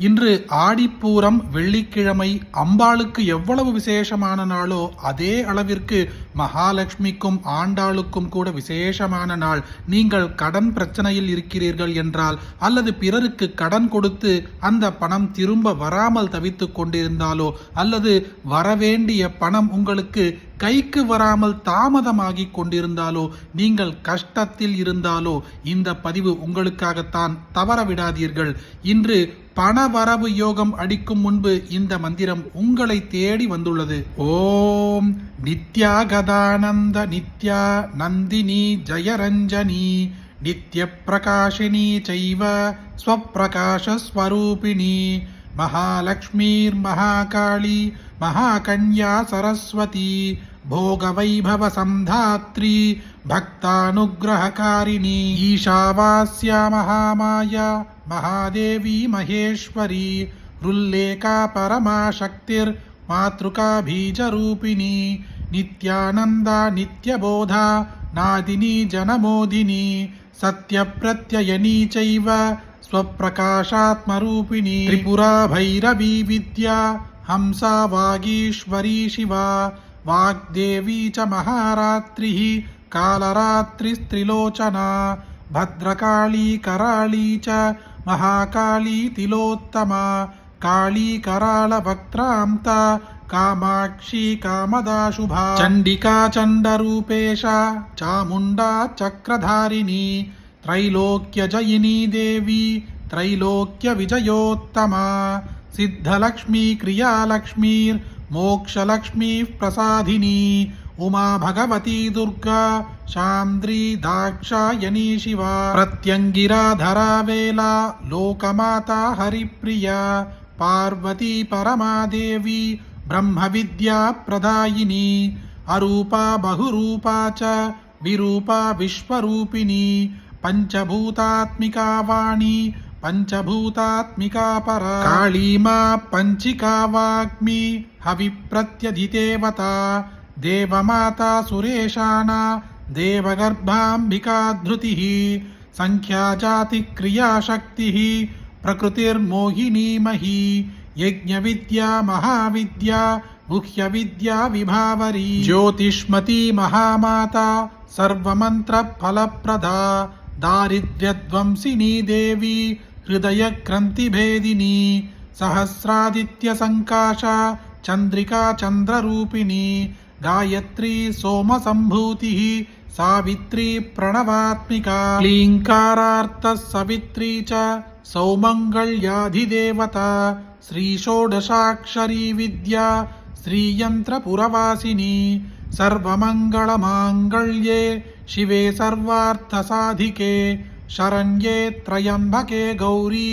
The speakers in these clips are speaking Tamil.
இன்று ஆடிப்பூரம் வெள்ளிக்கிழமை. அம்பாளுக்கு எவ்வளவு விசேஷமான நாளோ அதே அளவிற்கு மகாலட்சுமிக்கும் ஆண்டாளுக்கும் கூட விசேஷமான நாள். நீங்கள் கடன் பிரச்சனையில் இருக்கிறீர்கள் என்றால், அல்லது பிறருக்கு கடன் கொடுத்து அந்த பணம் திரும்ப வராமல் தவித்து கொண்டிருந்தாலோ, அல்லது வரவேண்டிய பணம் உங்களுக்கு கைக்கு வராமல் தாமதமாகி கொண்டிருந்தாலோ, நீங்கள் கஷ்டத்தில் இருந்தாலோ, இந்த பதிவு உங்களுக்காகத்தான். தவற விடாதீர்கள். இன்று பணவரவு யோகம் அடிக்கும் முன்பு இந்த மந்திரம் உங்களை தேடி வந்துள்ளது. ஓம் நித்யா கதானந்த நித்யா நந்தினி ஜயரஞ்சனி நித்ய பிரகாஷினி சைவ ஸ்வப்பிரகாசஸ்வரூபிணி மகாலக்ஷ்மீர் மகாகாளி மகாகன்யா சரஸ்வதி भोगवैभव संधात्री भक्तानुग्रहकारिणी ईशावास्या महामाया महादेवी महेश्वरी रुल्लेका परमाशक्तिर्मातृका बीजरूपिणी नित्यानन्दा नित्यबोधा नादिनी जनमोदिनी सत्यप्रत्ययनी चैव स्वप्रकाशात्मरूपिणी त्रिपुरा भैरवी विद्या हंसा वागीश्वरी शिवा वाग्देवी च महारात्रिः कालरात्रिस्त्रिलोचना भद्रकाली कराली च महाकाली तिलोत्तमा काली करालवक्त्रान्ता कामाक्षी कामदा शुभा चण्डिका चण्डरूपेशा चामुण्डा चक्रधारिणी त्रैलोक्यजयिनी देवी त्रैलोक्यविजयोत्तमा सिद्धलक्ष्मी क्रियालक्ष्मीर् मोक्षलक्ष्मी प्रसादिनी उमा भगवती दुर्गा शांद्री दाक्षायणी शिवा प्रत्यंगिरा धरावेला लोकमाता हरिप्रिया पार्वती परमादेवी ब्रह्मविद्या प्रदायिनी अरूपा बहुरूपा च विरूपा विश्वरूपिणी पंचभूतात्मिका वाणी पंचभूतात्मिका परा काली मा पंचिका वाग्मी हविप्रत्यधिदेवता देवमाता सुरेशाना देवगर्भाम्बिका धृतिः संख्याजाति क्रियाशक्तिः प्रकृतिर्मोहिनी मही यज्ञविद्या महाविद्या गुह्यविद्या विभावरी ज्योतिष्मती महामाता सर्वमंत्र फलप्रदा दारिद्र्यध्वंसिनी देवी हृदय क्रांतिभेदिनी सहस्रादित्य संकाशा चंद्रिका चंद्ररूपिणी गायत्री सोम संभूतिः सावित्री प्रणवात्मिका क्लींकारार्थ सवित्री च सौमंगल्याधिदेवता श्री षोडशाक्षरी विद्या श्रीयंत्रपुरवासिनी सर्वमंगलमांगल्ये शिवे सर्वार्थसाधिके शरण्ये त्र्यंबके गौरी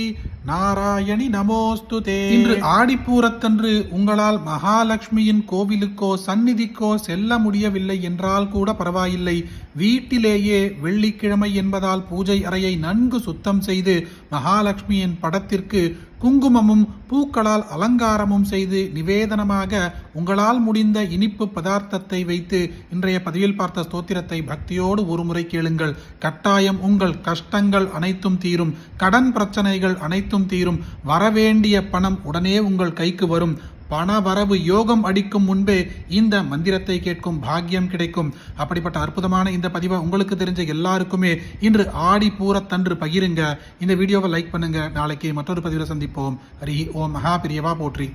நாராயணி நமோஸ்துதே. இன்று ஆடிப்பூரத்தன்று உங்களால் மகாலட்சுமியின் கோவிலுக்கோ சந்நிதிக்கோ செல்ல முடியவில்லை என்றால் கூட பரவாயில்லை. வீட்டிலேயே வெள்ளிக்கிழமை என்பதால் பூஜை அறையை நன்கு சுத்தம் செய்து மகாலட்சுமியின் படத்திற்கு குங்குமமும் பூக்களால் அலங்காரமும் செய்து நிவேதனமாக உங்களால் முடிந்த இனிப்பு பதார்த்தத்தை வைத்து இன்றைய பதிவில் பார்த்த ஸ்தோத்திரத்தை பக்தியோடு ஒரு முறை கேளுங்கள். கட்டாயம் உங்கள் கஷ்டங்கள் அனைத்தும் தீரும். கடன் பிரச்சனைகள் அனைத்தும் தீரும். வரவேண்டிய பணம் உடனே உங்கள் கைக்கு வரும். பண வரவு யோகம் அடிக்கும் முன்பே இந்த மந்திரத்தை கேட்கும் பாக்கியம் கிடைக்கும். அப்படிப்பட்ட அற்புதமான இந்த பதிவை உங்களுக்கு தெரிஞ்ச எல்லாருக்குமே இன்று ஆடி பூரத்தன்று பகிருங்க. இந்த வீடியோவை லைக் பண்ணுங்க. நாளைக்கு மற்றொரு பதிவில் சந்திப்போம். ஹரி ஓம். மகா பிரியவா போற்றி.